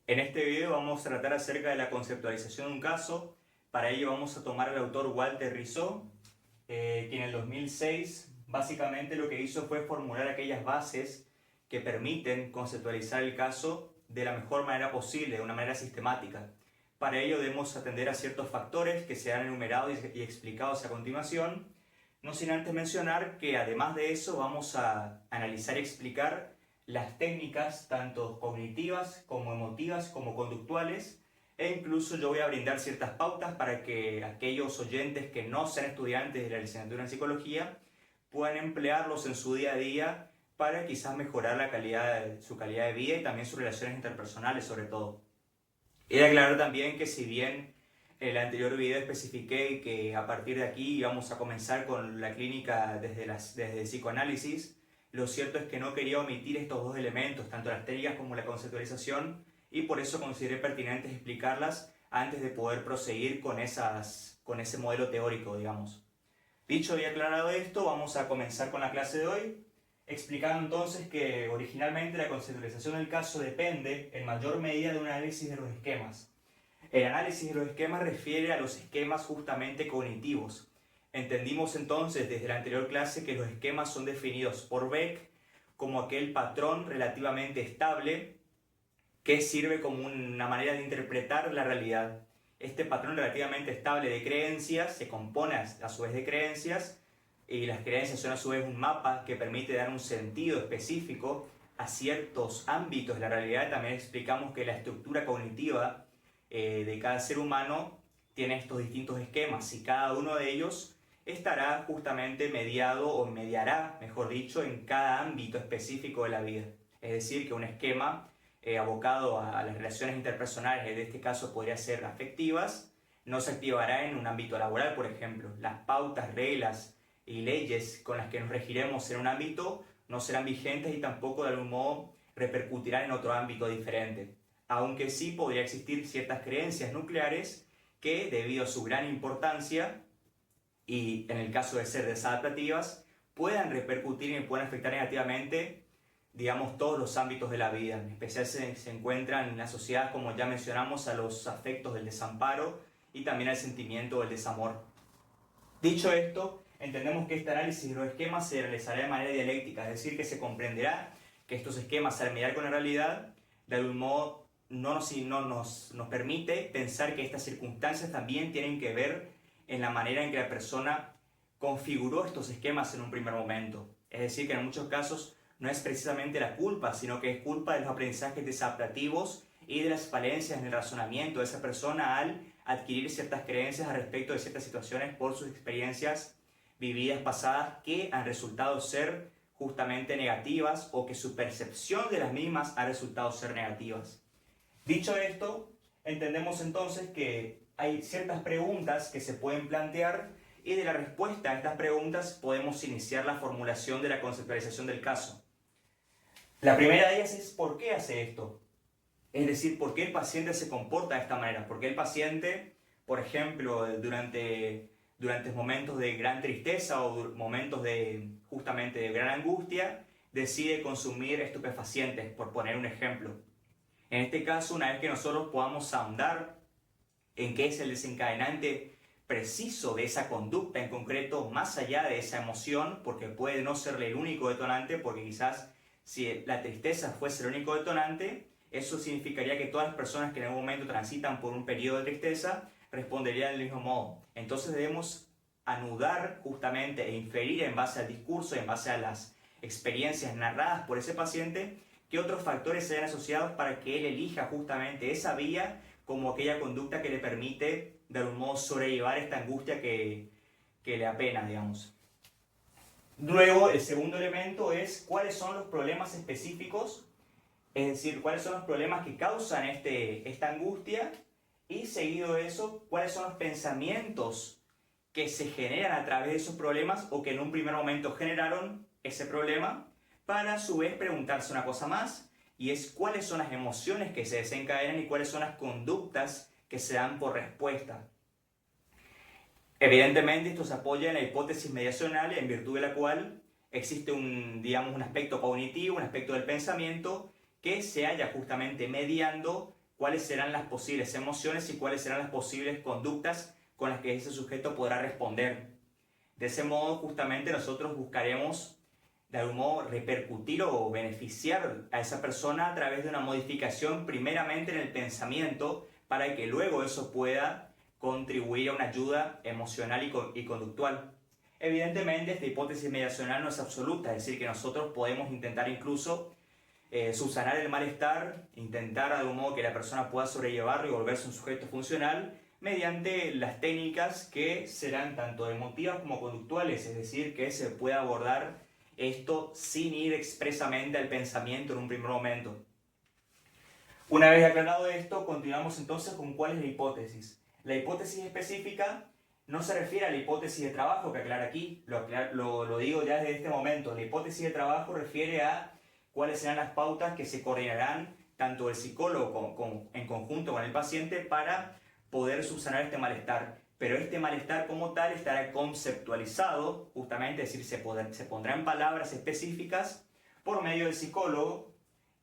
En este video vamos a tratar acerca de la conceptualización de un caso. Para ello vamos a tomar al autor Walter Rizzo, que en el 2006 básicamente lo que hizo fue formular aquellas bases que permiten conceptualizar el caso de la mejor manera posible, de una manera sistemática. Para ello debemos atender a ciertos factores que se han enumerado y explicados a continuación, no sin antes mencionar que además de eso vamos a analizar y explicar las técnicas tanto cognitivas como emotivas como conductuales, e incluso yo voy a brindar ciertas pautas para que aquellos oyentes que no sean estudiantes de la licenciatura en psicología puedan emplearlos en su día a día para quizás mejorar su calidad de vida y también sus relaciones interpersonales sobre todo. He de aclarar también que si bien en el anterior video especifiqué que a partir de aquí íbamos a comenzar con la clínica desde el psicoanálisis, lo cierto es que no quería omitir estos dos elementos, tanto las técnicas como la conceptualización, y por eso consideré pertinentes explicarlas antes de poder proseguir con ese modelo teórico, digamos. Dicho y aclarado esto, vamos a comenzar con la clase de hoy, explicando entonces que originalmente la conceptualización del caso depende en mayor medida de un análisis de los esquemas. El análisis de los esquemas refiere a los esquemas justamente cognitivos. Entendimos entonces desde la anterior clase que los esquemas son definidos por Beck como aquel patrón relativamente estable que sirve como una manera de interpretar la realidad. Este patrón relativamente estable de creencias se compone a su vez de creencias, y las creencias son a su vez un mapa que permite dar un sentido específico a ciertos ámbitos de la realidad. También explicamos que la estructura cognitiva de cada ser humano tiene estos distintos esquemas y cada uno de ellos estará justamente mediado o mediará, mejor dicho, en cada ámbito específico de la vida. Es decir, que un esquema abocado a las relaciones interpersonales, en este caso podría ser afectivas, no se activará en un ámbito laboral, por ejemplo. Las pautas, reglas y leyes con las que nos regiremos en un ámbito no serán vigentes y tampoco de algún modo repercutirán en otro ámbito diferente. Aunque sí podría existir ciertas creencias nucleares que, debido a su gran importancia y en el caso de ser desadaptativas, puedan repercutir y puedan afectar negativamente, digamos, todos los ámbitos de la vida. En especial se encuentran asociadas, como ya mencionamos, a los afectos del desamparo y también al sentimiento del desamor. Dicho esto, entendemos que este análisis de los esquemas se realizará de manera dialéctica, es decir, que se comprenderá que estos esquemas, al mediar con la realidad, de algún modo no nos permite pensar que estas circunstancias también tienen que ver en la manera en que la persona configuró estos esquemas en un primer momento. Es decir, que en muchos casos no es precisamente la culpa, sino que es culpa de los aprendizajes desadaptativos y de las falencias en el razonamiento de esa persona al adquirir ciertas creencias al respecto de ciertas situaciones por sus experiencias vividas pasadas que han resultado ser justamente negativas o que su percepción de las mismas ha resultado ser negativas. Dicho esto, entendemos entonces que hay ciertas preguntas que se pueden plantear y de la respuesta a estas preguntas podemos iniciar la formulación de la conceptualización del caso. La primera de ellas es ¿por qué hace esto? Es decir, ¿por qué el paciente se comporta de esta manera? ¿Por qué el paciente, por ejemplo, durante momentos de gran tristeza o momentos justamente de gran angustia, decide consumir estupefacientes, por poner un ejemplo? En este caso, una vez que nosotros podamos ahondar en qué es el desencadenante preciso de esa conducta en concreto, más allá de esa emoción, porque puede no ser el único detonante, porque quizás si la tristeza fuese el único detonante, eso significaría que todas las personas que en algún momento transitan por un periodo de tristeza responderían del mismo modo. Entonces debemos anudar justamente e inferir en base al discurso, en base a las experiencias narradas por ese paciente, qué otros factores se ven asociados para que él elija justamente esa vía como aquella conducta que le permite de algún modo sobrellevar esta angustia que le apena, digamos. Luego, el segundo elemento es cuáles son los problemas específicos, es decir, cuáles son los problemas que causan esta angustia, y seguido de eso, cuáles son los pensamientos que se generan a través de esos problemas o que en un primer momento generaron ese problema, para a su vez preguntarse una cosa más, y es cuáles son las emociones que se desencadenan y cuáles son las conductas que se dan por respuesta. Evidentemente esto se apoya en la hipótesis mediacional, en virtud de la cual existe un aspecto cognitivo, un aspecto del pensamiento que se halla justamente mediando cuáles serán las posibles emociones y cuáles serán las posibles conductas con las que ese sujeto podrá responder. De ese modo, justamente nosotros buscaremos de algún modo repercutir o beneficiar a esa persona a través de una modificación primeramente en el pensamiento para que luego eso pueda contribuir a una ayuda emocional y conductual. Evidentemente, esta hipótesis mediacional no es absoluta, es decir, que nosotros podemos intentar incluso subsanar el malestar, intentar de algún modo que la persona pueda sobrellevarlo y volverse un sujeto funcional mediante las técnicas que serán tanto emotivas como conductuales, es decir, que se pueda abordar esto sin ir expresamente al pensamiento en un primer momento. Una vez aclarado esto, continuamos entonces con cuál es la hipótesis. La hipótesis específica no se refiere a la hipótesis de trabajo que aclara aquí, lo digo ya desde este momento. La hipótesis de trabajo refiere a cuáles serán las pautas que se coordinarán tanto el psicólogo en conjunto con el paciente para poder subsanar este malestar. Pero este malestar como tal estará conceptualizado, justamente, es decir, se pondrá en palabras específicas por medio del psicólogo,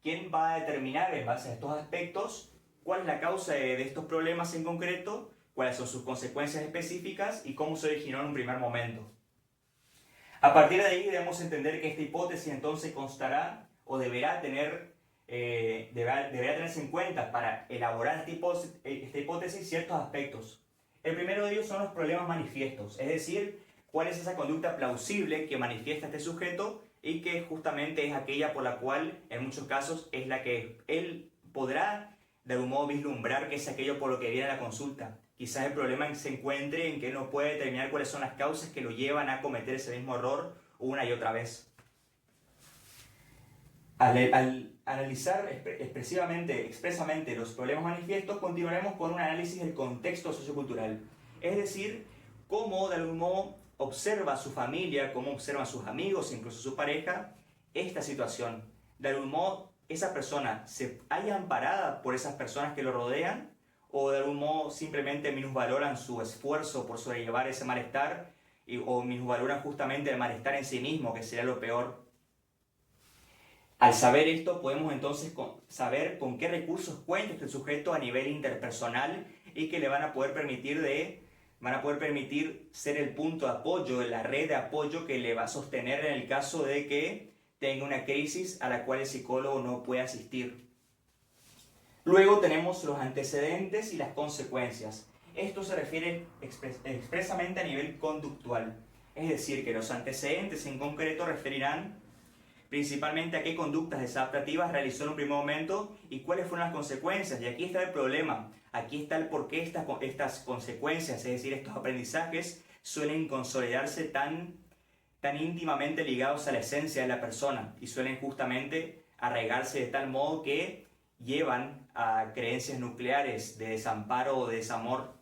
quien va a determinar en base a estos aspectos cuál es la causa de estos problemas en concreto, cuáles son sus consecuencias específicas y cómo se originó en un primer momento. A partir de ahí debemos entender que esta hipótesis entonces constará o deberá tenerse en cuenta para elaborar esta hipótesis ciertos aspectos. El primero de ellos son los problemas manifiestos, es decir, cuál es esa conducta plausible que manifiesta este sujeto y que justamente es aquella por la cual en muchos casos es la que él podrá de algún modo vislumbrar que es aquello por lo que viene a la consulta. Quizás el problema se encuentre en que él no puede determinar cuáles son las causas que lo llevan a cometer ese mismo error una y otra vez. Al analizar expresamente los problemas manifiestos, continuaremos con un análisis del contexto sociocultural. Es decir, cómo de algún modo observa su familia, cómo observan sus amigos, incluso su pareja, esta situación. De algún modo, esa persona se halla amparada por esas personas que lo rodean, o de algún modo simplemente minusvaloran su esfuerzo por sobrellevar ese malestar, o minusvaloran justamente el malestar en sí mismo, que sería lo peor. Al saber esto, podemos entonces saber con qué recursos cuenta este sujeto a nivel interpersonal y que le van a poder permitir ser el punto de apoyo, la red de apoyo que le va a sostener en el caso de que tenga una crisis a la cual el psicólogo no puede asistir. Luego tenemos los antecedentes y las consecuencias. Esto se refiere expresamente a nivel conductual, es decir, que los antecedentes en concreto referirán principalmente a qué conductas desadaptativas realizó en un primer momento y cuáles fueron las consecuencias. Y aquí está el problema, aquí está el por qué estas consecuencias, es decir, estos aprendizajes suelen consolidarse tan íntimamente ligados a la esencia de la persona y suelen justamente arraigarse de tal modo que llevan a creencias nucleares de desamparo o de desamor.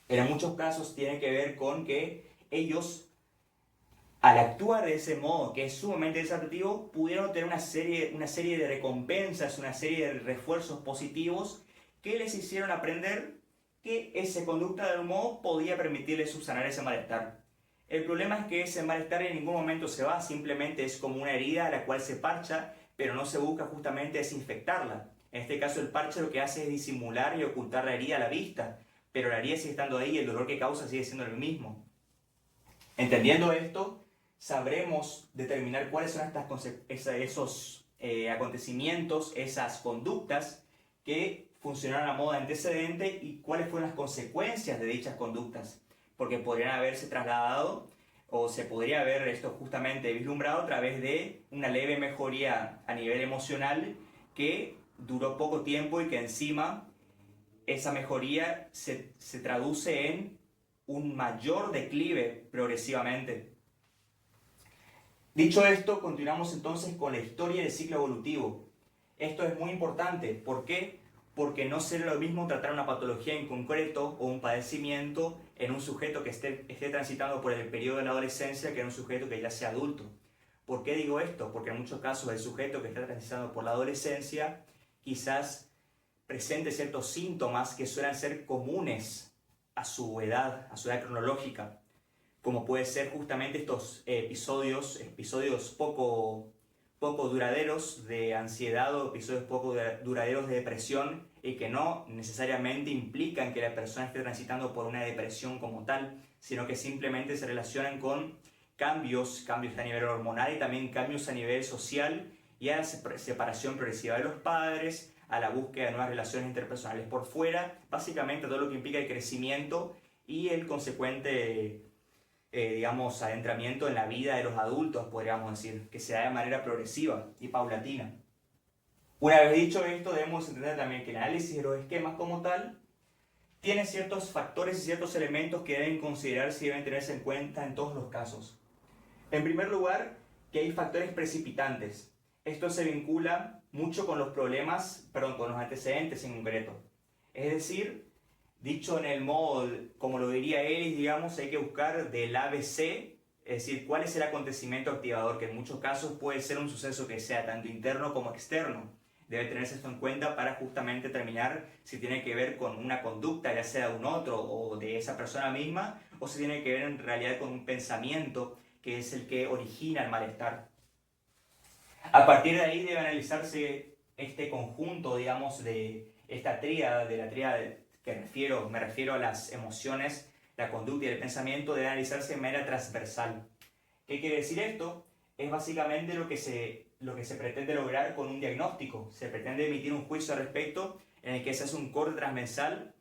En muchos casos tiene que ver con que ellos, al actuar de ese modo, que es sumamente desadaptativo, pudieron tener una serie de recompensas, una serie de refuerzos positivos que les hicieron aprender que esa conducta de algún modo podía permitirles subsanar ese malestar. El problema es que ese malestar en ningún momento se va, simplemente es como una herida a la cual se parcha, pero no se busca justamente desinfectarla. En este caso el parche lo que hace es disimular y ocultar la herida a la vista, pero la herida sigue estando ahí y el dolor que causa sigue siendo el mismo. Entendiendo esto, sabremos determinar cuáles son esos acontecimientos, esas conductas que funcionaron a modo de antecedente y cuáles fueron las consecuencias de dichas conductas, porque podrían haberse trasladado o se podría haber esto justamente vislumbrado a través de una leve mejoría a nivel emocional que duró poco tiempo y que encima esa mejoría se traduce en un mayor declive progresivamente. Dicho esto, continuamos entonces con la historia del ciclo evolutivo. Esto es muy importante. ¿Por qué? Porque no será lo mismo tratar una patología en concreto o un padecimiento en un sujeto que esté transitando por el periodo de la adolescencia que en un sujeto que ya sea adulto. ¿Por qué digo esto? Porque en muchos casos el sujeto que está transitando por la adolescencia quizás presente ciertos síntomas que suelen ser comunes a su edad cronológica, como puede ser justamente estos episodios poco duraderos de ansiedad o episodios poco duraderos de depresión y que no necesariamente implican que la persona esté transitando por una depresión como tal, sino que simplemente se relacionan con cambios a nivel hormonal y también cambios a nivel social y a la separación progresiva de los padres, a la búsqueda de nuevas relaciones interpersonales por fuera, básicamente todo lo que implica el crecimiento y el consecuente, digamos, adentramiento en la vida de los adultos, podríamos decir, que se da de manera progresiva y paulatina. Una vez dicho esto, debemos entender también que el análisis de los esquemas como tal tiene ciertos factores y ciertos elementos que deben considerarse y deben tenerse en cuenta en todos los casos. En primer lugar, que hay factores precipitantes. Esto se vincula mucho con los con los antecedentes en concreto. Es decir, dicho en el modo, como lo diría Ellis, digamos, hay que buscar del ABC, es decir, cuál es el acontecimiento activador, que en muchos casos puede ser un suceso que sea tanto interno como externo. Debe tenerse esto en cuenta para justamente determinar si tiene que ver con una conducta, ya sea de un otro o de esa persona misma, o si tiene que ver en realidad con un pensamiento que es el que origina el malestar. A partir de ahí debe analizarse este conjunto, digamos, de esta tríada, de la tríada que me refiero a las emociones, la conducta y el pensamiento, debe analizarse de manera transversal. ¿Qué quiere decir esto? Es básicamente lo que se pretende lograr con un diagnóstico. Se pretende emitir un juicio al respecto en el que se hace un corte transversal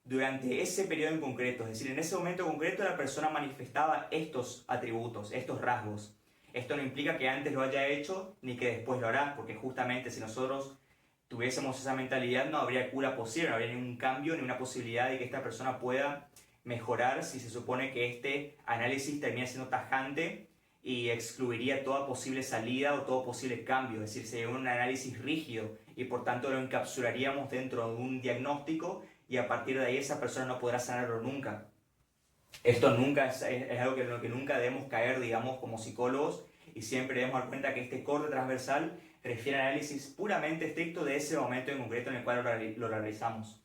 durante ese periodo en concreto. Es decir, en ese momento concreto la persona manifestaba estos atributos, estos rasgos. Esto no implica que antes lo haya hecho ni que después lo hará, porque justamente si nosotros tuviésemos esa mentalidad no habría cura posible, no habría ningún cambio ni una posibilidad de que esta persona pueda mejorar si se supone que este análisis termina siendo tajante y excluiría toda posible salida o todo posible cambio, es decir, sería un análisis rígido y por tanto lo encapsularíamos dentro de un diagnóstico y a partir de ahí esa persona no podrá sanarlo nunca. Esto nunca es algo en lo que nunca debemos caer, digamos, como psicólogos, y siempre debemos dar cuenta que este corte transversal refiere al análisis puramente estricto de ese momento en concreto en el cual lo realizamos.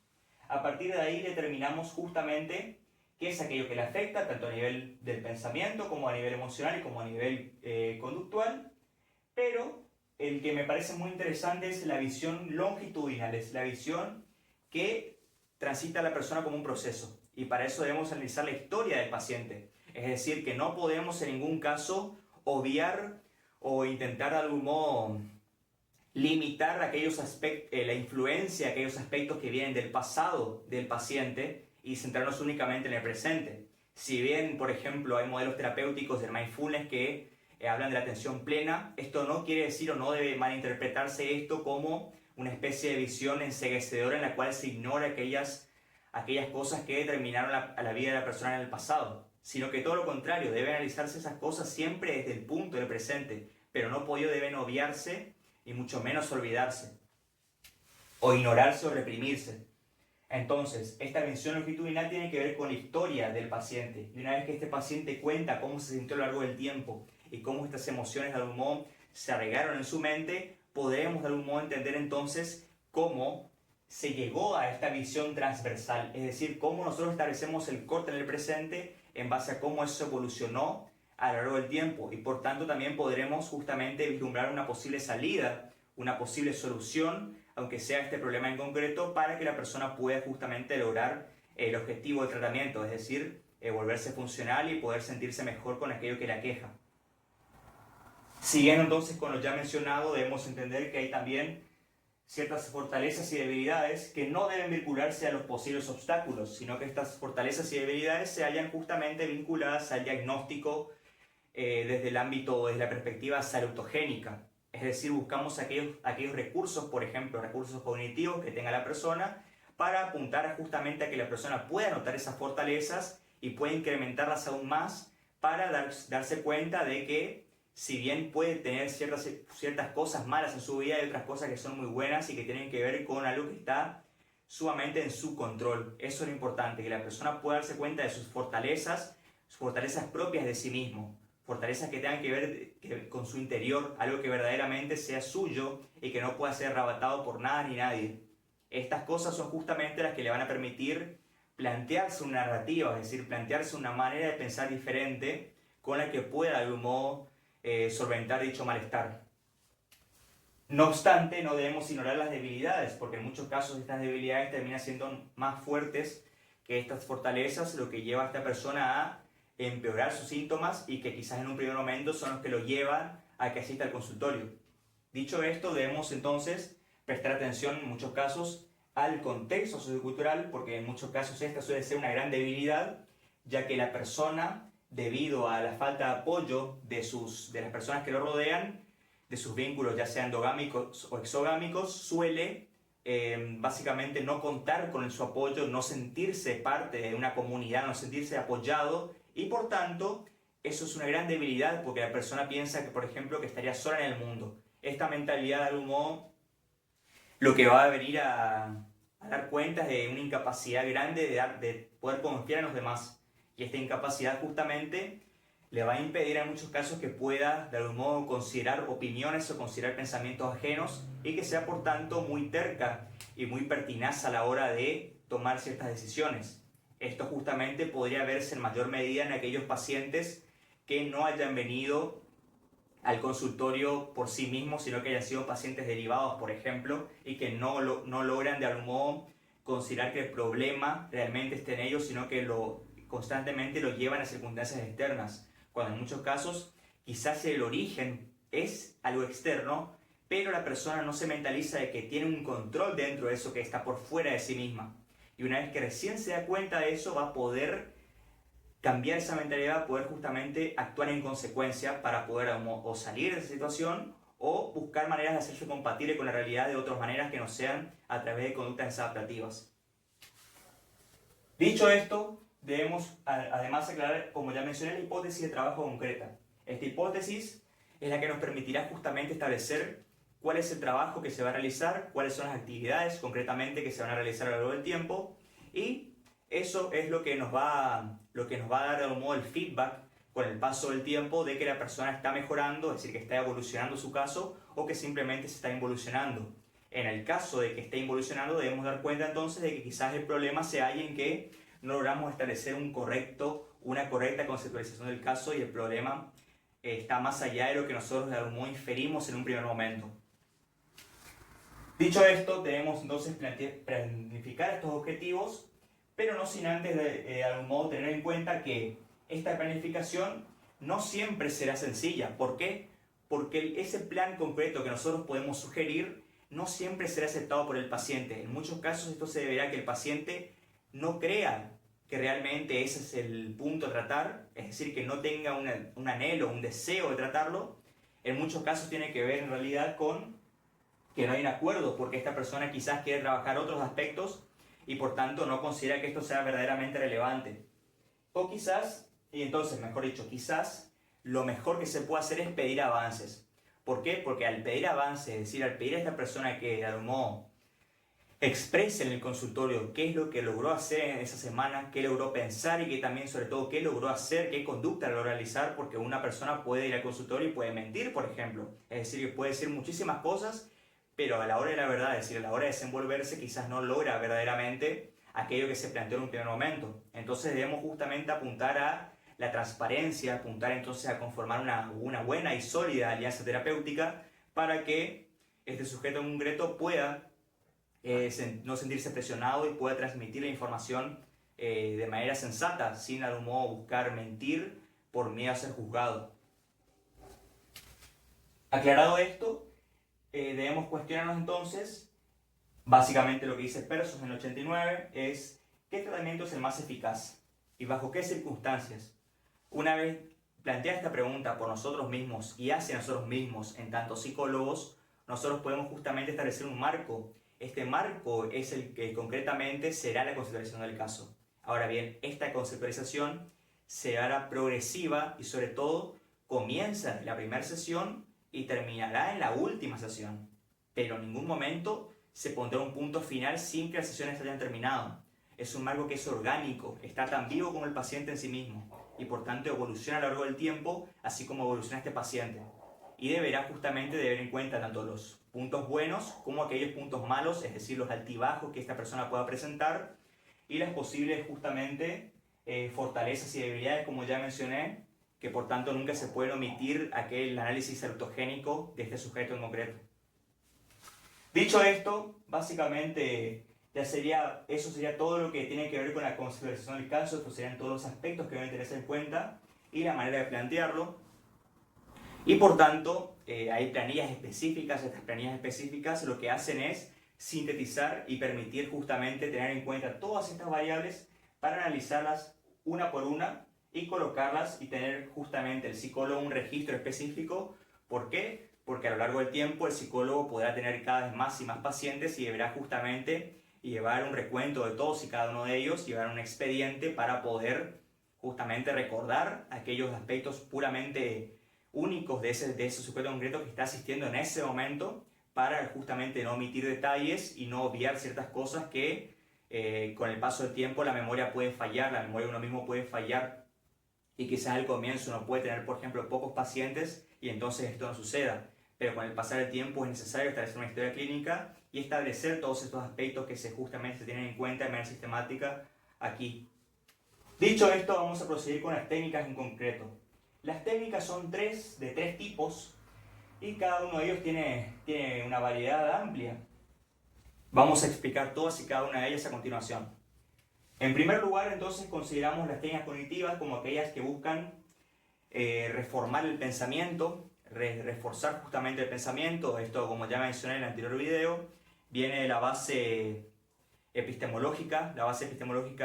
A partir de ahí determinamos justamente qué es aquello que le afecta, tanto a nivel del pensamiento como a nivel emocional y como a nivel conductual, pero el que me parece muy interesante es la visión longitudinal, es la visión que transita a la persona como un proceso. Y para eso debemos analizar la historia del paciente. Es decir, que no podemos en ningún caso obviar o intentar de algún modo limitar aquellos la influencia de aquellos aspectos que vienen del pasado del paciente y centrarnos únicamente en el presente. Si bien, por ejemplo, hay modelos terapéuticos del mindfulness que hablan de la atención plena, esto no quiere decir o no debe malinterpretarse esto como una especie de visión enceguecedora en la cual se ignora aquellas cosas que determinaron a la vida de la persona en el pasado, sino que todo lo contrario, debe analizarse esas cosas siempre desde el punto del presente, pero no por ello deben obviarse y mucho menos olvidarse, o ignorarse o reprimirse. Entonces, esta visión longitudinal tiene que ver con la historia del paciente, y una vez que este paciente cuenta cómo se sintió a lo largo del tiempo y cómo estas emociones de algún modo se arraigaron en su mente, podremos de algún modo entender entonces cómo se llegó a esta visión transversal, es decir, cómo nosotros establecemos el corte en el presente en base a cómo eso evolucionó a lo largo del tiempo y por tanto también podremos justamente vislumbrar una posible salida, una posible solución, aunque sea este problema en concreto, para que la persona pueda justamente lograr el objetivo del tratamiento, es decir, volverse funcional y poder sentirse mejor con aquello que le aqueja. Siguiendo entonces con lo ya mencionado, debemos entender que hay también ciertas fortalezas y debilidades que no deben vincularse a los posibles obstáculos, sino que estas fortalezas y debilidades se hallan justamente vinculadas al diagnóstico desde el ámbito, desde la perspectiva salutogénica. Es decir, buscamos aquellos recursos, por ejemplo, recursos cognitivos que tenga la persona para apuntar justamente a que la persona pueda notar esas fortalezas y pueda incrementarlas aún más para darse cuenta de que si bien puede tener ciertas cosas malas en su vida, hay otras cosas que son muy buenas y que tienen que ver con algo que está sumamente en su control. Eso es lo importante, que la persona pueda darse cuenta de sus fortalezas propias de sí mismo, fortalezas que tengan que ver con su interior, algo que verdaderamente sea suyo y que no pueda ser arrebatado por nada ni nadie. Estas cosas son justamente las que le van a permitir plantearse una narrativa, es decir, plantearse una manera de pensar diferente con la que pueda de algún modo solventar dicho malestar. No obstante, no debemos ignorar las debilidades, porque en muchos casos estas debilidades terminan siendo más fuertes que estas fortalezas, lo que lleva a esta persona a empeorar sus síntomas y que quizás en un primer momento son los que lo llevan a que asista al consultorio. Dicho esto, debemos entonces prestar atención en muchos casos al contexto sociocultural, porque en muchos casos esta suele ser una gran debilidad, ya que la persona, debido a la falta de apoyo de las personas que lo rodean, de sus vínculos ya sean endogámicos o exogámicos, suele básicamente no contar con su apoyo, no sentirse parte de una comunidad, no sentirse apoyado, y por tanto eso es una gran debilidad, porque la persona piensa que, por ejemplo, que estaría sola en el mundo. Esta mentalidad de algún modo lo que va a venir a dar cuenta de una incapacidad grande de poder confiar en los demás, y esta incapacidad justamente le va a impedir en muchos casos que pueda de algún modo considerar opiniones o considerar pensamientos ajenos, y que sea por tanto muy terca y muy pertinaz a la hora de tomar ciertas decisiones. Esto justamente podría verse en mayor medida en aquellos pacientes que no hayan venido al consultorio por sí mismos, sino que hayan sido pacientes derivados, por ejemplo, y que no logran de algún modo considerar que el problema realmente esté en ellos, sino que constantemente lo llevan a circunstancias externas, cuando en muchos casos quizás el origen es algo externo, pero la persona no se mentaliza de que tiene un control dentro de eso que está por fuera de sí misma. Y una vez que recién se da cuenta de eso, va a poder cambiar esa mentalidad, poder justamente actuar en consecuencia para poder o salir de esa situación o buscar maneras de hacerse compatible con la realidad de otras maneras que no sean a través de conductas adaptativas. Dicho esto, debemos además aclarar, como ya mencioné, la hipótesis de trabajo concreta. Esta hipótesis es la que nos permitirá justamente establecer cuál es el trabajo que se va a realizar, cuáles son las actividades concretamente que se van a realizar a lo largo del tiempo, y eso es lo que nos va a dar de algún modo el feedback con el paso del tiempo de que la persona está mejorando, es decir, que está evolucionando su caso, o que simplemente se está involucionando. En el caso de que esté involucionando, debemos dar cuenta entonces de que quizás el problema se halla en que no logramos establecer una correcta conceptualización del caso, y el problema está más allá de lo que nosotros de algún modo inferimos en un primer momento. Dicho esto, debemos entonces planificar estos objetivos, pero no sin antes de algún modo tener en cuenta que esta planificación no siempre será sencilla. ¿Por qué? Porque ese plan concreto que nosotros podemos sugerir no siempre será aceptado por el paciente. En muchos casos esto se deberá a que el paciente no crea que realmente ese es el punto a tratar, es decir, que no tenga un anhelo, un deseo de tratarlo. En muchos casos tiene que ver en realidad con que no hay un acuerdo, porque esta persona quizás quiere trabajar otros aspectos y por tanto no considera que esto sea verdaderamente relevante. O quizás, y entonces mejor dicho, quizás lo mejor que se puede hacer es pedir avances. ¿Por qué? Porque al pedir avances, es decir, al pedir a esta persona que de algún modo exprese en el consultorio qué es lo que logró hacer en esa semana, qué logró pensar, y que también sobre todo qué logró hacer, qué conducta logró realizar, porque una persona puede ir al consultorio y puede mentir, por ejemplo. Es decir, puede decir muchísimas cosas, pero a la hora de la verdad, es decir, a la hora de desenvolverse, quizás no logra verdaderamente aquello que se planteó en un primer momento. Entonces debemos justamente apuntar a la transparencia, apuntar entonces a conformar una buena y sólida alianza terapéutica para que este sujeto en concreto pueda no sentirse presionado y pueda transmitir la información de manera sensata, sin de algún modo buscar mentir por miedo a ser juzgado. Aclarado esto, debemos cuestionarnos entonces, básicamente lo que dice Persos en el 89 es: ¿qué tratamiento es el más eficaz? ¿Y bajo qué circunstancias? Una vez planteada esta pregunta por nosotros mismos y hacia nosotros mismos en tanto psicólogos, nosotros podemos justamente establecer un marco. Este marco es el que concretamente será la conceptualización del caso. Ahora bien, esta conceptualización será progresiva y sobre todo comienza en la primera sesión y terminará en la última sesión. Pero en ningún momento se pondrá un punto final sin que las sesiones hayan terminado. Es un marco que es orgánico, está tan vivo como el paciente en sí mismo, y por tanto evoluciona a lo largo del tiempo, así como evoluciona este paciente. Y deberá justamente tener en cuenta tanto los puntos buenos como aquellos puntos malos, es decir, los altibajos que esta persona pueda presentar, y las posibles justamente fortalezas y debilidades, como ya mencioné, que por tanto nunca se puede omitir aquel análisis autogénico de este sujeto en concreto. Dicho esto, básicamente eso sería todo lo que tiene que ver con la conceptualización del caso. Estos serían todos los aspectos que deben tenerse en cuenta y la manera de plantearlo. Y por tanto, hay planillas específicas. Estas planillas específicas lo que hacen es sintetizar y permitir justamente tener en cuenta todas estas variables para analizarlas una por una y colocarlas y tener justamente el psicólogo un registro específico. ¿Por qué? Porque a lo largo del tiempo el psicólogo podrá tener cada vez más y más pacientes y deberá justamente llevar un recuento de todos y cada uno de ellos, llevar un expediente para poder justamente recordar aquellos aspectos puramente únicos de ese sujeto concreto que está asistiendo en ese momento, para justamente no omitir detalles y no obviar ciertas cosas que con el paso del tiempo la memoria puede fallar, la memoria de uno mismo puede fallar, y quizás al comienzo uno puede tener, por ejemplo, pocos pacientes y entonces esto no suceda, pero con el pasar del tiempo es necesario establecer una historia clínica y establecer todos estos aspectos que justamente se tienen en cuenta de manera sistemática aquí. Dicho esto, vamos a proceder con las técnicas en concreto. Las técnicas son de tres tipos y cada uno de ellos tiene una variedad amplia. Vamos a explicar todas y cada una de ellas a continuación. En primer lugar, entonces, consideramos las técnicas cognitivas como aquellas que buscan reformar el pensamiento, reforzar justamente el pensamiento. Esto, como ya mencioné en el anterior video, viene de la base epistemológica,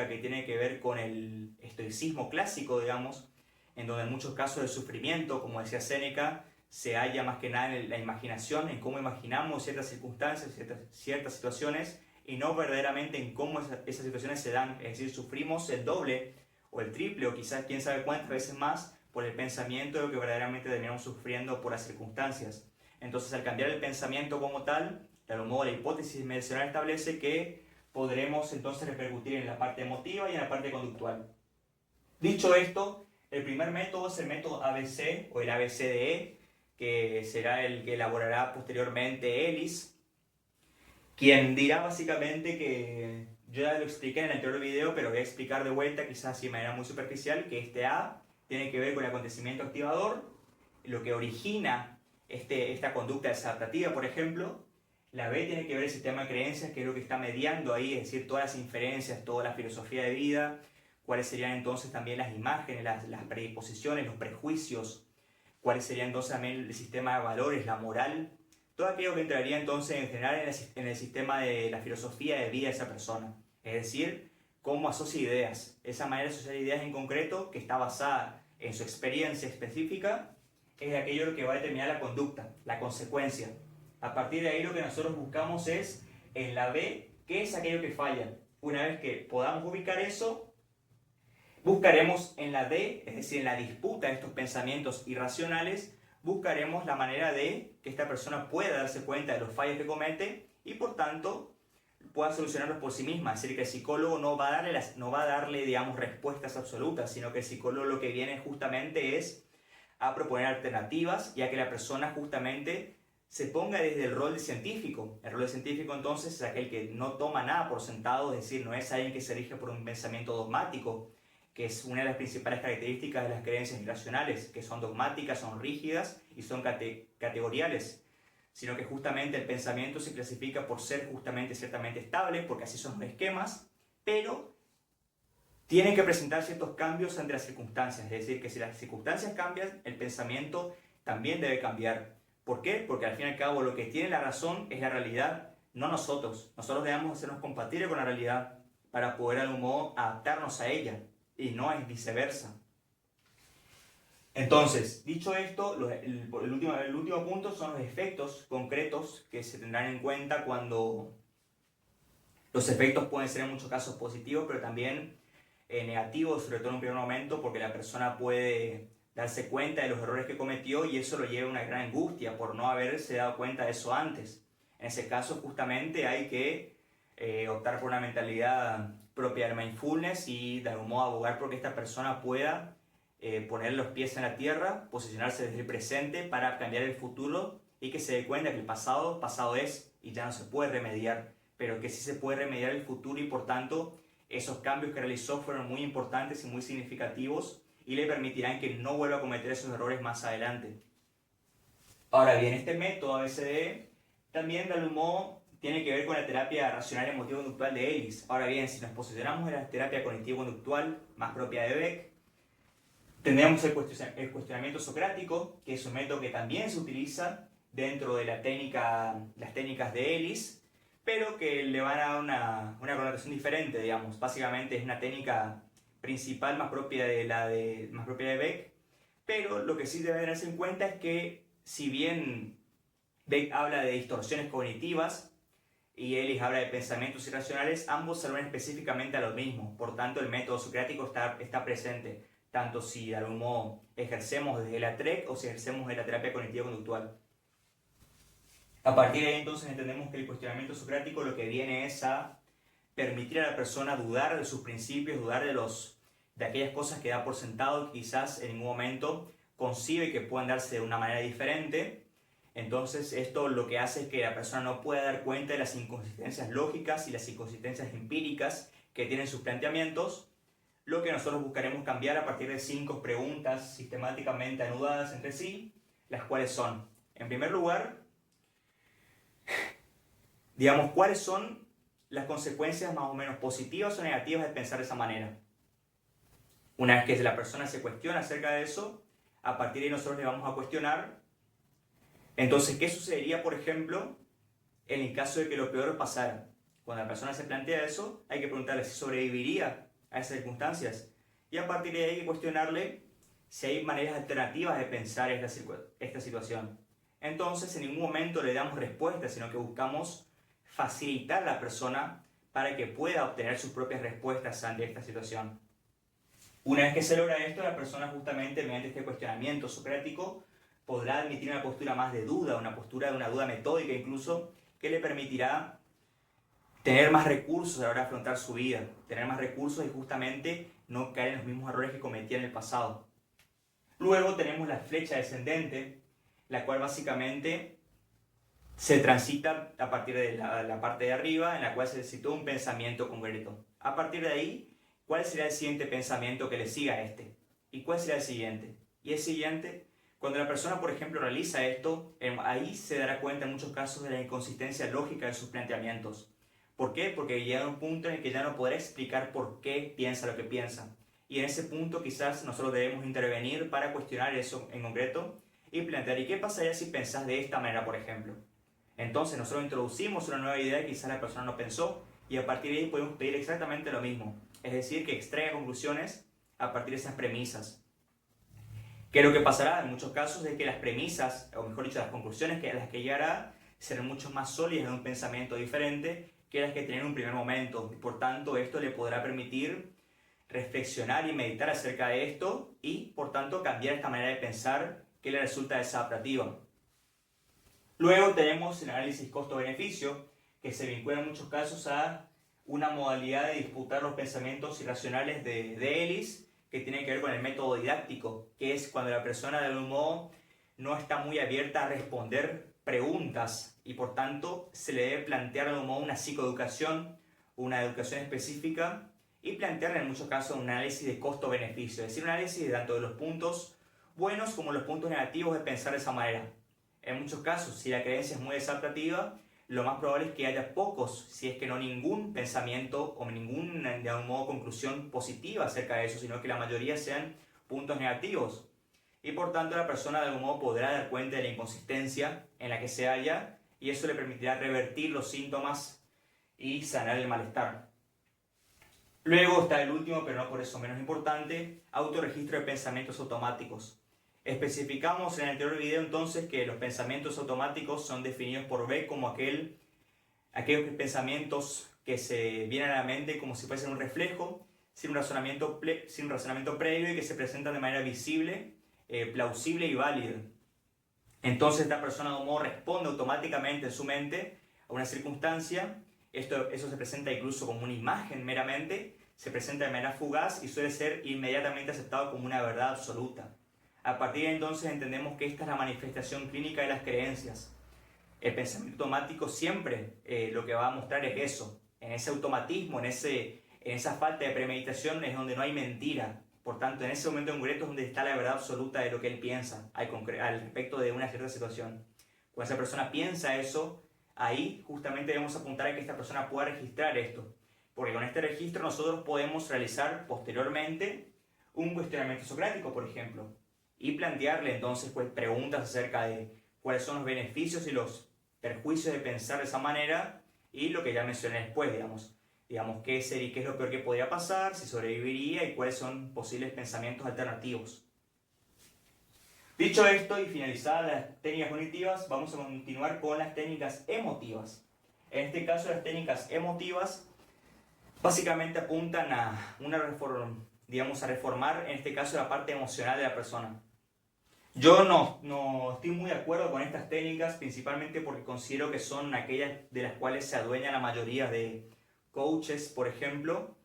que tiene que ver con el estoicismo clásico, digamos, en donde en muchos casos el sufrimiento, como decía Séneca, se halla más que nada en la imaginación, en cómo imaginamos ciertas circunstancias, ciertas situaciones, y no verdaderamente en cómo esas situaciones se dan. Es decir, sufrimos el doble o el triple, o quizás quién sabe cuántas veces más, por el pensamiento de lo que verdaderamente terminamos sufriendo por las circunstancias. Entonces, al cambiar el pensamiento como tal, de algún modo la hipótesis mencional establece que podremos entonces repercutir en la parte emotiva y en la parte conductual. Dicho esto, el primer método es el método ABC o el ABCDE, que será el que elaborará posteriormente Ellis, quien dirá básicamente que, yo ya lo expliqué en el anterior video, pero voy a explicar de vuelta, quizás de manera muy superficial, que este A tiene que ver con el acontecimiento activador, lo que origina esta conducta desadaptativa, por ejemplo. La B tiene que ver el sistema de creencias, que es lo que está mediando ahí, es decir, todas las inferencias, toda la filosofía de vida, cuáles serían entonces también las imágenes, las predisposiciones, los prejuicios, cuáles serían entonces también el sistema de valores, la moral, todo aquello que entraría entonces en general en el sistema de la filosofía de vida de esa persona. Es decir, cómo asocia ideas, esa manera de asociar ideas en concreto que está basada en su experiencia específica, es aquello que va a determinar la conducta, la consecuencia. A partir de ahí lo que nosotros buscamos es en la B, ¿qué es aquello que falla? Una vez que podamos ubicar eso, buscaremos en la D, es decir, en la disputa de estos pensamientos irracionales, buscaremos la manera de que esta persona pueda darse cuenta de los fallos que comete y por tanto pueda solucionarlos por sí misma. Es decir, que el psicólogo no va a darle, digamos, respuestas absolutas, sino que el psicólogo lo que viene justamente es a proponer alternativas y a que la persona justamente se ponga desde el rol de científico. El rol de científico entonces es aquel que no toma nada por sentado, es decir, no es alguien que se rige por un pensamiento dogmático, que es una de las principales características de las creencias irracionales, que son dogmáticas, son rígidas y son categoriales, sino que justamente el pensamiento se clasifica por ser justamente ciertamente estable, porque así son los esquemas, pero tienen que presentar ciertos cambios ante las circunstancias, es decir, que si las circunstancias cambian, el pensamiento también debe cambiar. ¿Por qué? Porque al fin y al cabo lo que tiene la razón es la realidad, no nosotros. Nosotros debemos hacernos compatibles con la realidad para poder de algún modo adaptarnos a ella, y no es viceversa. Entonces, dicho esto, el último punto son los efectos concretos que se tendrán en cuenta cuando los efectos pueden ser en muchos casos positivos, pero también negativos, sobre todo en un primer momento, porque la persona puede darse cuenta de los errores que cometió y eso lo lleva a una gran angustia por no haberse dado cuenta de eso antes. En ese caso, justamente hay que optar por una mentalidad propia del mindfulness y de algún modo abogar porque esta persona pueda poner los pies en la tierra, posicionarse desde el presente para cambiar el futuro y que se dé cuenta que el pasado es y ya no se puede remediar, pero que sí se puede remediar el futuro y por tanto esos cambios que realizó fueron muy importantes y muy significativos y le permitirán que no vuelva a cometer esos errores más adelante. Ahora bien, este método ABCDE También Dalumó tiene que ver con la terapia racional emotivo-conductual de Ellis. Ahora bien, si nos posicionamos en la terapia cognitivo-conductual más propia de Beck, tendremos el cuestionamiento socrático, que es un método que también se utiliza dentro de las técnicas de Ellis, pero que le van a dar una connotación diferente, digamos. Básicamente es una técnica principal más propia de Beck, pero lo que sí debe tenerse en cuenta es que si bien Beck habla de distorsiones cognitivas y Ellis habla de pensamientos irracionales, ambos se refieren específicamente a lo mismo. Por tanto, el método socrático está presente, tanto si de algún modo ejercemos desde la TREC o si ejercemos desde la terapia cognitivo-conductual. A partir de ahí entonces entendemos que el cuestionamiento socrático lo que viene es a permitir a la persona dudar de sus principios, dudar de aquellas cosas que da por sentado que quizás en ningún momento concibe que puedan darse de una manera diferente. Entonces esto lo que hace es que la persona no pueda dar cuenta de las inconsistencias lógicas y las inconsistencias empíricas que tienen sus planteamientos, lo que nosotros buscaremos cambiar a partir de 5 preguntas sistemáticamente anudadas entre sí, las cuales son, en primer lugar, digamos, ¿cuáles son las consecuencias más o menos positivas o negativas de pensar de esa manera? Una vez que la persona se cuestiona acerca de eso, a partir de ahí nosotros le vamos a cuestionar. Entonces, ¿qué sucedería, por ejemplo, en el caso de que lo peor pasara? Cuando la persona se plantea eso, hay que preguntarle si sobreviviría a esas circunstancias. Y a partir de ahí hay que cuestionarle si hay maneras alternativas de pensar esta situación. Entonces, en ningún momento le damos respuesta, sino que buscamos facilitar a la persona para que pueda obtener sus propias respuestas ante esta situación. Una vez que se logra esto, la persona justamente mediante este cuestionamiento socrático podrá admitir una postura más de duda, una postura de una duda metódica incluso, que le permitirá tener más recursos a la hora de afrontar su vida, tener más recursos y justamente no caer en los mismos errores que cometía en el pasado. Luego tenemos la flecha descendente, la cual básicamente se transita a partir de la parte de arriba, en la cual se sitúa un pensamiento concreto. A partir de ahí, ¿cuál será el siguiente pensamiento que le siga a este? ¿Y cuál será el siguiente? Y el siguiente, cuando la persona, por ejemplo, realiza esto, ahí se dará cuenta en muchos casos de la inconsistencia lógica de sus planteamientos. ¿Por qué? Porque llega un punto en el que ya no podrá explicar por qué piensa lo que piensa. Y en ese punto quizás nosotros debemos intervenir para cuestionar eso en concreto y plantear, ¿y qué pasaría si pensás de esta manera, por ejemplo? Entonces nosotros introducimos una nueva idea que quizás la persona no pensó y a partir de ahí podemos pedir exactamente lo mismo. Es decir, que extraiga conclusiones a partir de esas premisas. ¿Qué es lo que pasará? En muchos casos es que las premisas, o mejor dicho, las conclusiones a las que llegará serán mucho más sólidas de un pensamiento diferente que las que tiene en un primer momento. Y por tanto, esto le podrá permitir reflexionar y meditar acerca de esto y, por tanto, cambiar esta manera de pensar que le resulta desadaptativa. Luego tenemos el análisis costo-beneficio, que se vincula en muchos casos a una modalidad de disputar los pensamientos irracionales de Ellis, que tiene que ver con el método didáctico, que es cuando la persona de algún modo no está muy abierta a responder preguntas y por tanto se le debe plantear de algún modo una psicoeducación, una educación específica y plantearle en muchos casos un análisis de costo-beneficio, es decir, un análisis tanto de los puntos buenos como los puntos negativos de pensar de esa manera. En muchos casos, si la creencia es muy desadaptativa, lo más probable es que haya pocos, si es que no ningún pensamiento o ninguna, de algún modo, conclusión positiva acerca de eso, sino que la mayoría sean puntos negativos. Y por tanto la persona de algún modo podrá dar cuenta de la inconsistencia en la que se halla y eso le permitirá revertir los síntomas y sanar el malestar. Luego está el último, pero no por eso menos importante, autorregistro de pensamientos automáticos. Especificamos en el anterior video entonces que los pensamientos automáticos son definidos por Beck como aquellos pensamientos que se vienen a la mente como si fuesen un reflejo, sin un razonamiento previo y que se presentan de manera visible, plausible y válida. Entonces esta persona de un modo responde automáticamente en su mente a una circunstancia, eso se presenta incluso como una imagen meramente, se presenta de manera fugaz y suele ser inmediatamente aceptado como una verdad absoluta. A partir de entonces entendemos que esta es la manifestación clínica de las creencias. El pensamiento automático siempre lo que va a mostrar es eso, en ese automatismo, en esa falta de premeditación es donde no hay mentira. Por tanto, en ese momento en concreto es donde está la verdad absoluta de lo que él piensa al respecto de una cierta situación. Cuando esa persona piensa eso, ahí justamente debemos apuntar a que esta persona pueda registrar esto, porque con este registro nosotros podemos realizar posteriormente un cuestionamiento socrático, por ejemplo, y plantearle entonces pues, preguntas acerca de cuáles son los beneficios y los perjuicios de pensar de esa manera y lo que ya mencioné después, digamos qué sería, qué es lo peor que podría pasar, si sobreviviría y cuáles son posibles pensamientos alternativos. Dicho esto y finalizadas las técnicas cognitivas, vamos a continuar con las técnicas emotivas. En este caso, las técnicas emotivas básicamente apuntan a una reforma, a reformar, en este caso, la parte emocional de la persona. Yo no estoy muy de acuerdo con estas técnicas, principalmente porque considero que son aquellas de las cuales se adueña la mayoría de coaches, por ejemplo,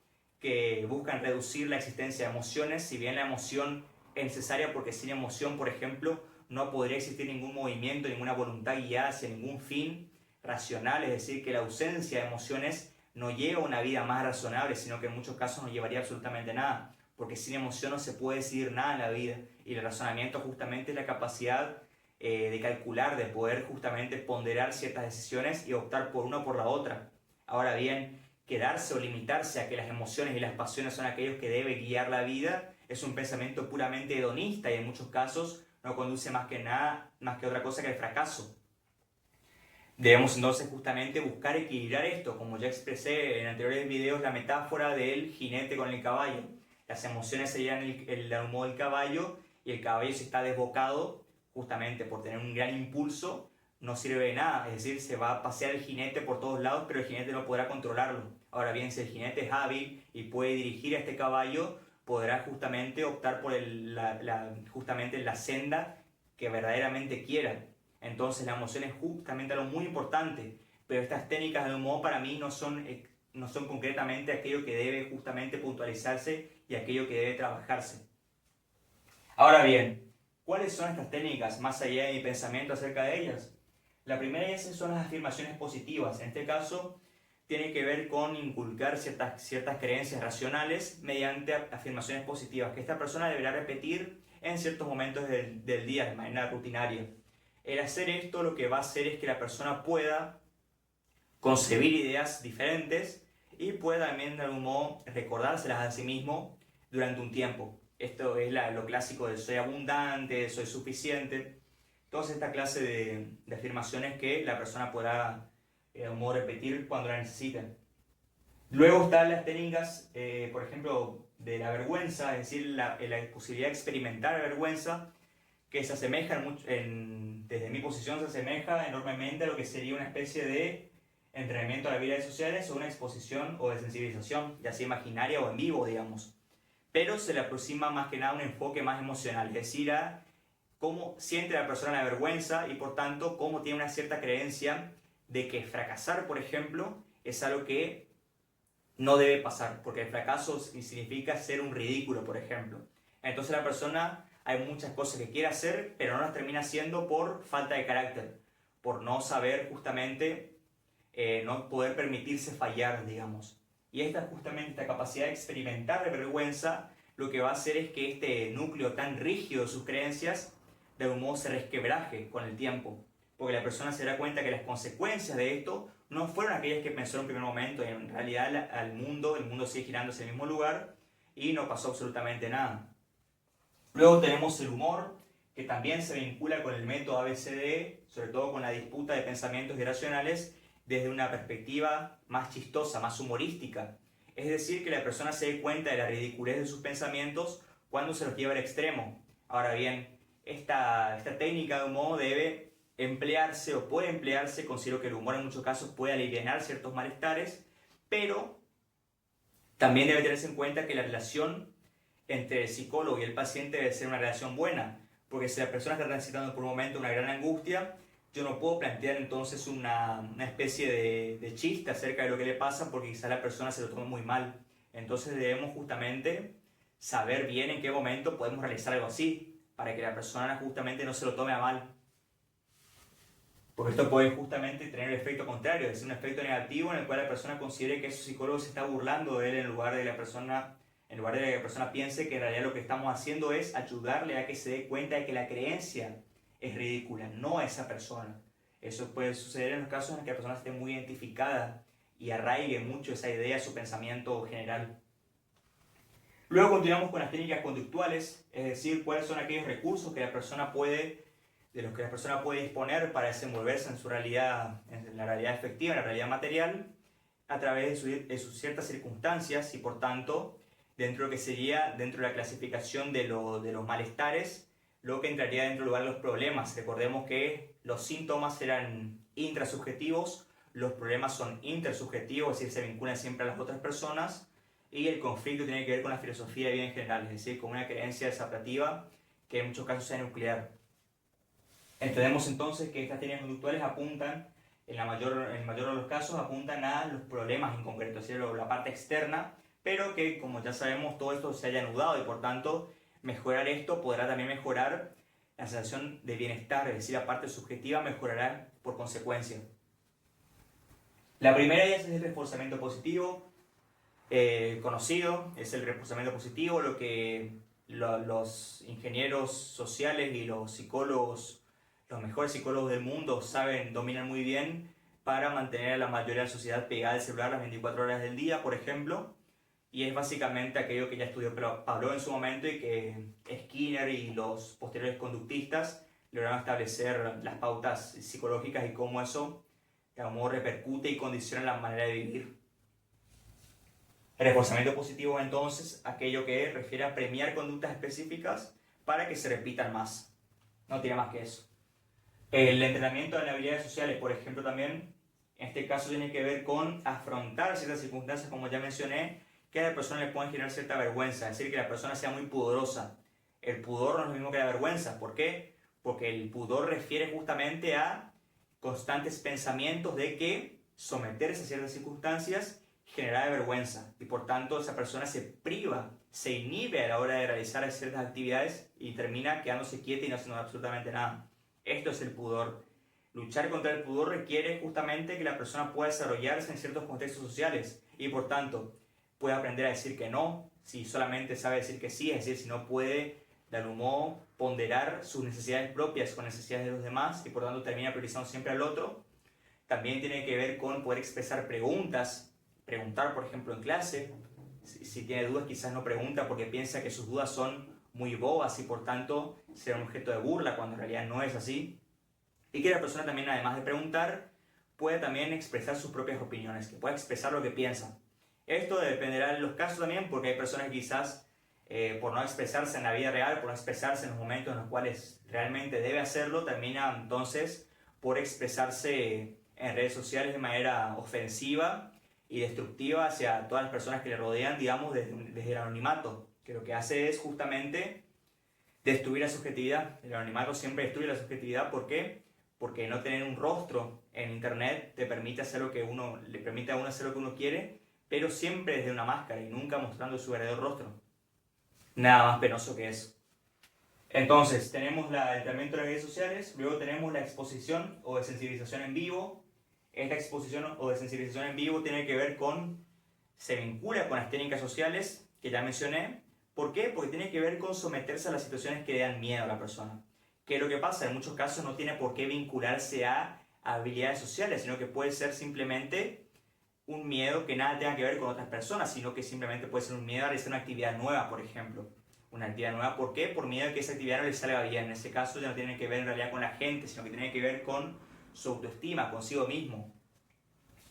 que buscan reducir la existencia de emociones, si bien la emoción es necesaria porque sin emoción, por ejemplo, no podría existir ningún movimiento, ninguna voluntad guiada hacia ningún fin racional, es decir, que la ausencia de emociones no lleva a una vida más razonable, sino que en muchos casos no llevaría absolutamente nada, porque sin emoción no se puede decidir nada en la vida, y el razonamiento justamente es la capacidad de calcular, de poder justamente ponderar ciertas decisiones y optar por una o por la otra. Ahora bien, quedarse o limitarse a que las emociones y las pasiones son aquellos que deben guiar la vida es un pensamiento puramente hedonista y en muchos casos no conduce más que otra cosa que el fracaso. Debemos entonces justamente buscar equilibrar esto, como ya expresé en anteriores videos, la metáfora del jinete con el caballo. Las emociones serían el humo del caballo y el caballo, si está desbocado, justamente por tener un gran impulso, no sirve de nada, es decir, se va a pasear el jinete por todos lados, pero el jinete no podrá controlarlo. Ahora bien, si el jinete es hábil y puede dirigir a este caballo, podrá justamente optar por justamente la senda que verdaderamente quiera. Entonces la emoción es justamente algo muy importante, pero estas técnicas de humor para mí no son concretamente aquello que debe justamente puntualizarse y aquello que debe trabajarse. Ahora bien, ¿cuáles son estas técnicas más allá de mi pensamiento acerca de ellas? La primera de ellas son las afirmaciones positivas. En este caso, tiene que ver con inculcar ciertas creencias racionales mediante afirmaciones positivas que esta persona deberá repetir en ciertos momentos del día de manera rutinaria. El hacer esto lo que va a hacer es que la persona pueda concebir ideas diferentes y pueda también de algún modo recordárselas a sí mismo durante un tiempo. Esto es lo clásico de soy abundante, soy suficiente. Toda esta clase de afirmaciones que la persona podrá de algún modo repetir cuando la necesiten. Luego están las técnicas, por ejemplo, de la vergüenza, es decir, la posibilidad de experimentar la vergüenza, que se asemeja, desde mi posición, se asemeja enormemente a lo que sería una especie de entrenamiento a las habilidades sociales o una exposición o de sensibilización, ya sea imaginaria o en vivo, digamos. Pero se le aproxima más que nada a un enfoque más emocional, es decir, a cómo siente la persona la vergüenza y por tanto cómo tiene una cierta creencia de que fracasar, por ejemplo, es algo que no debe pasar, porque el fracaso significa ser un ridículo, por ejemplo. Entonces la persona, hay muchas cosas que quiere hacer, pero no las termina haciendo por falta de carácter, por no saber justamente, no poder permitirse fallar, digamos. Y esta capacidad de experimentar de vergüenza, lo que va a hacer es que este núcleo tan rígido de sus creencias, de algún modo se resquebraje con el tiempo, porque la persona se da cuenta que las consecuencias de esto no fueron aquellas que pensó en un primer momento, y en realidad el mundo sigue girando hacia el mismo lugar y no pasó absolutamente nada. Luego tenemos el humor, que también se vincula con el método ABCD, sobre todo con la disputa de pensamientos irracionales, desde una perspectiva más chistosa, más humorística. Es decir, que la persona se dé cuenta de la ridiculez de sus pensamientos cuando se los lleva al extremo. Ahora bien, esta técnica de humor debe emplearse o puede emplearse, considero que el humor en muchos casos puede aliviar ciertos malestares, pero también debe tenerse en cuenta que la relación entre el psicólogo y el paciente debe ser una relación buena, porque si la persona está transitando por un momento una gran angustia, yo no puedo plantear entonces una especie de chiste acerca de lo que le pasa, porque quizá la persona se lo tome muy mal. Entonces debemos justamente saber bien en qué momento podemos realizar algo así, para que la persona justamente no se lo tome a mal. Porque esto puede justamente tener el efecto contrario, es decir, un efecto negativo en el cual la persona considere que ese psicólogo se está burlando de él en lugar de que la persona piense que en realidad lo que estamos haciendo es ayudarle a que se dé cuenta de que la creencia es ridícula, no a esa persona. Eso puede suceder en los casos en que la persona esté muy identificada y arraigue mucho esa idea a su pensamiento general. Luego continuamos con las técnicas conductuales, es decir, cuáles son aquellos recursos que la persona puede, de los que la persona puede disponer para desenvolverse en su realidad, en la realidad efectiva, en la realidad material, a través de sus ciertas circunstancias y por tanto, dentro de lo que sería dentro de la clasificación de los malestares, lo que entraría dentro del lugar de los problemas. Recordemos que los síntomas eran intrasubjetivos, los problemas son intersubjetivos, es decir, se vinculan siempre a las otras personas, y el conflicto tiene que ver con la filosofía de vida en general, es decir, con una creencia desaptativa que en muchos casos sea nuclear. Entendemos entonces que estas técnicas conductuales apuntan, en el mayor de los casos, apuntan a los problemas en concreto, es decir, la parte externa, pero que como ya sabemos todo esto se haya anudado y por tanto mejorar esto podrá también mejorar la sensación de bienestar, es decir, la parte subjetiva mejorará por consecuencia. La primera de ellas es el reforzamiento positivo, conocido, es el reforzamiento positivo, lo que los ingenieros sociales y los psicólogos, los mejores psicólogos del mundo saben, dominan muy bien para mantener a la mayoría de la sociedad pegada al celular las 24 horas del día, por ejemplo, y es básicamente aquello que ya estudió Pavlov en su momento y que Skinner y los posteriores conductistas lograron establecer las pautas psicológicas y cómo eso, digamos, repercute y condiciona la manera de vivir. El reforzamiento positivo es entonces aquello que refiere a premiar conductas específicas para que se repitan más. No tiene más que eso. El entrenamiento de habilidades sociales, por ejemplo, también, en este caso tiene que ver con afrontar ciertas circunstancias, como ya mencioné, que a la persona le pueden generar cierta vergüenza, es decir, que la persona sea muy pudorosa. El pudor no es lo mismo que la vergüenza. ¿Por qué? Porque el pudor refiere justamente a constantes pensamientos de que someterse a ciertas circunstancias genera vergüenza y por tanto esa persona se priva, se inhibe a la hora de realizar ciertas actividades y termina quedándose quieta y no haciendo absolutamente nada. Esto es el pudor. Luchar contra el pudor requiere justamente que la persona pueda desarrollarse en ciertos contextos sociales y por tanto pueda aprender a decir que no, si solamente sabe decir que sí, es decir, si no puede de algún modo ponderar sus necesidades propias con necesidades de los demás y por tanto termina priorizando siempre al otro. También tiene que ver con poder expresar preguntas, preguntar por ejemplo en clase, si tiene dudas quizás no pregunta porque piensa que sus dudas son muy bobas y por tanto será un objeto de burla cuando en realidad no es así. Y que la persona también, además de preguntar, puede también expresar sus propias opiniones, que pueda expresar lo que piensa. Esto dependerá de los casos también, porque hay personas que quizás por no expresarse en la vida real, por no expresarse en los momentos en los cuales realmente debe hacerlo, termina entonces por expresarse en redes sociales de manera ofensiva y destructiva hacia todas las personas que le rodean, digamos, desde el anonimato, que lo que hace es justamente destruir la subjetividad. El anonimato siempre destruye la subjetividad. ¿Por qué? Porque no tener un rostro en internet te permite hacer lo que le permite a uno hacer lo que uno quiere, pero siempre desde una máscara y nunca mostrando su verdadero rostro. Nada más penoso que eso. Entonces, tenemos el tratamiento de las redes sociales, luego tenemos la exposición o desensibilización en vivo. Esta exposición o desensibilización en vivo tiene que ver se vincula con las técnicas sociales que ya mencioné. ¿Por qué? Porque tiene que ver con someterse a las situaciones que le dan miedo a la persona. ¿Qué es lo que pasa? En muchos casos no tiene por qué vincularse a habilidades sociales, sino que puede ser simplemente un miedo que nada tenga que ver con otras personas, sino que simplemente puede ser un miedo a realizar una actividad nueva, por ejemplo. Una actividad nueva, ¿por qué? Por miedo a que esa actividad no le salga bien. En ese caso ya no tiene que ver en realidad con la gente, sino que tiene que ver con su autoestima, consigo mismo.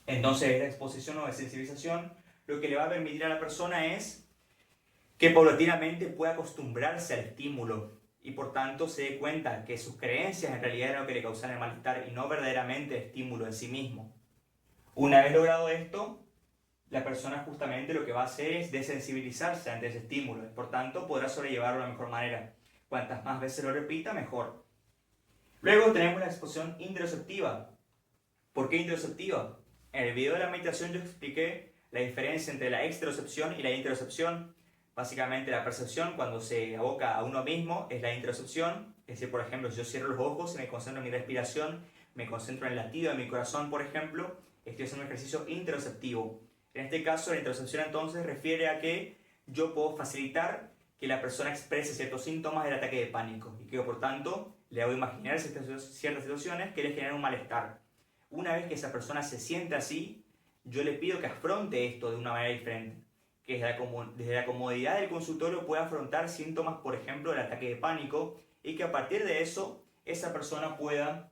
Entonces, esta exposición o desensibilización lo que le va a permitir a la persona es que paulatinamente pueda acostumbrarse al estímulo y por tanto se dé cuenta que sus creencias en realidad eran lo que le causaban el malestar y no verdaderamente el estímulo en sí mismo. Una vez logrado esto, la persona justamente lo que va a hacer es desensibilizarse ante ese estímulo y por tanto podrá sobrellevarlo de la mejor manera. Cuantas más veces lo repita, mejor. Luego tenemos la exposición interoceptiva. ¿Por qué interoceptiva? En el video de la meditación yo expliqué la diferencia entre la exterocepción y la interocepción. Básicamente la percepción cuando se aboca a uno mismo es la interocepción. Es decir, por ejemplo, si yo cierro los ojos y me concentro en mi respiración, me concentro en el latido de mi corazón, por ejemplo, estoy haciendo un ejercicio interoceptivo. En este caso, la interocepción entonces refiere a que yo puedo facilitar que la persona exprese ciertos síntomas del ataque de pánico y que por tanto le hago imaginar ciertas situaciones que le generan un malestar. Una vez que esa persona se siente así, yo le pido que afronte esto de una manera diferente, que desde la comodidad del consultorio pueda afrontar síntomas, por ejemplo, del ataque de pánico, y que a partir de eso, esa persona pueda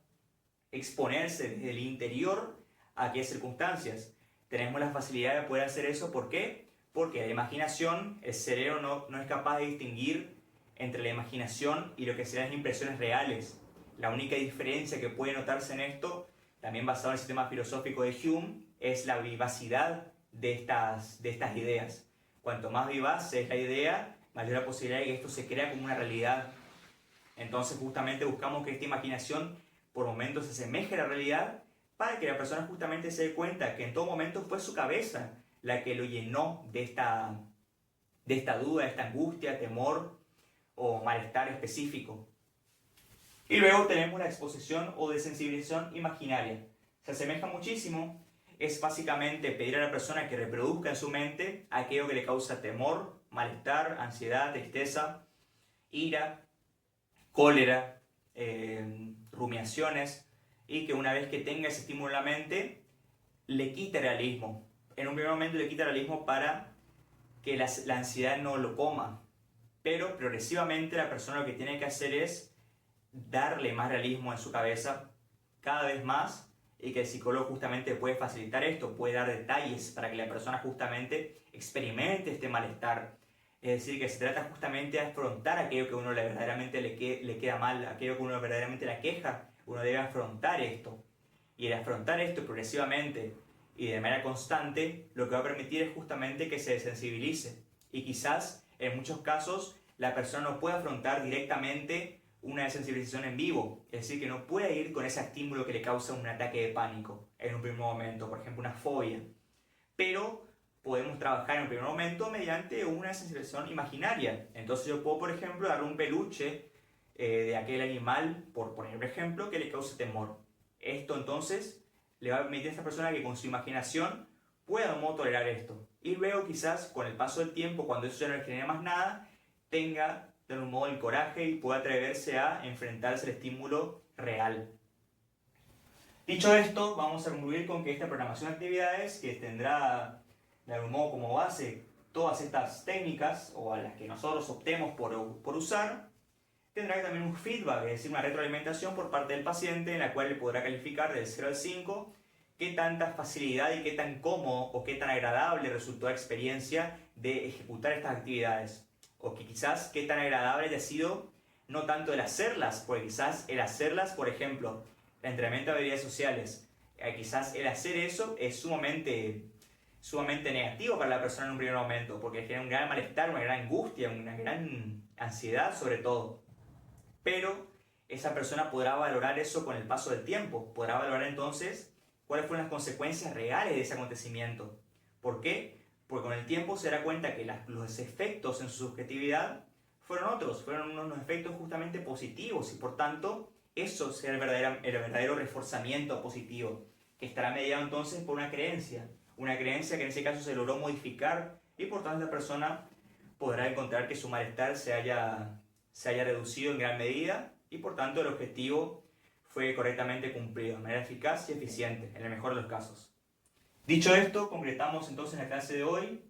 exponerse desde el interior a aquellas circunstancias. Tenemos la facilidad de poder hacer eso, ¿por qué? Porque la imaginación, el cerebro no es capaz de distinguir entre la imaginación y lo que serán las impresiones reales. La única diferencia que puede notarse en esto, también basado en el sistema filosófico de Hume, es la vivacidad de estas ideas. Cuanto más vivaz es la idea, mayor la posibilidad de que esto se crea como una realidad. Entonces justamente buscamos que esta imaginación por momentos se asemeje a la realidad, para que la persona justamente se dé cuenta que en todo momento fue su cabeza la que lo llenó de esta duda, de esta angustia, temor o malestar específico. Y luego tenemos la exposición o desensibilización imaginaria. Se asemeja muchísimo, es básicamente pedir a la persona que reproduzca en su mente aquello que le causa temor, malestar, ansiedad, tristeza, ira, cólera, rumiaciones, y que una vez que tenga ese estímulo en la mente, le quite realismo. En un primer momento le quita realismo para que la ansiedad no lo coma, pero progresivamente la persona lo que tiene que hacer es darle más realismo en su cabeza cada vez más, y que el psicólogo justamente puede facilitar esto, puede dar detalles para que la persona justamente experimente este malestar. Es decir, que se trata justamente de afrontar aquello que uno verdaderamente le queda mal, aquello que uno verdaderamente le aqueja. Uno debe afrontar esto. Y el afrontar esto progresivamente y de manera constante, lo que va a permitir es justamente que se desensibilice. Y quizás, en muchos casos, la persona no puede afrontar directamente una desensibilización en vivo. Es decir, que no puede ir con ese estímulo que le causa un ataque de pánico en un primer momento, por ejemplo, una fobia. Pero podemos trabajar en un primer momento mediante una sensación imaginaria. Entonces yo puedo, por ejemplo, darle un peluche de aquel animal, por poner un ejemplo, que le cause temor. Esto entonces le va a permitir a esta persona que con su imaginación pueda no tolerar esto. Y luego quizás con el paso del tiempo, cuando eso ya no le genera más nada, tenga de algún modo el coraje y pueda atreverse a enfrentarse al estímulo real. Dicho esto, vamos a concluir con que esta programación de actividades, que tendrá de algún modo como base todas estas técnicas, o a las que nosotros optemos por usar, tendrá también un feedback, es decir, una retroalimentación por parte del paciente, en la cual le podrá calificar del 0 al 5 qué tanta facilidad y qué tan cómodo o qué tan agradable resultó la experiencia de ejecutar estas actividades. O que quizás qué tan agradable haya sido no tanto el hacerlas, porque quizás el hacerlas, por ejemplo, el entrenamiento de habilidades sociales, quizás el hacer eso es sumamente negativo para la persona en un primer momento, porque genera un gran malestar, una gran angustia, una gran ansiedad sobre todo. Pero esa persona podrá valorar eso con el paso del tiempo, podrá valorar entonces cuáles fueron las consecuencias reales de ese acontecimiento. ¿Por qué? Porque con el tiempo se dará cuenta que los efectos en su subjetividad fueron otros, fueron unos efectos justamente positivos, y por tanto eso será el verdadero reforzamiento positivo, que estará mediado entonces por una creencia que en ese caso se logró modificar, y por tanto la persona podrá encontrar que su malestar se haya reducido en gran medida, y por tanto el objetivo fue correctamente cumplido de manera eficaz y eficiente, en el mejor de los casos. Dicho esto, concretamos entonces la clase de hoy,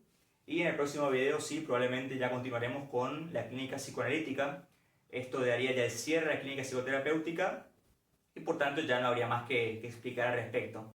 y en el próximo video sí, probablemente ya continuaremos con la clínica psicoanalítica. Esto daría ya el cierre de la clínica psicoterapéutica, y por tanto ya no habría más que explicar al respecto.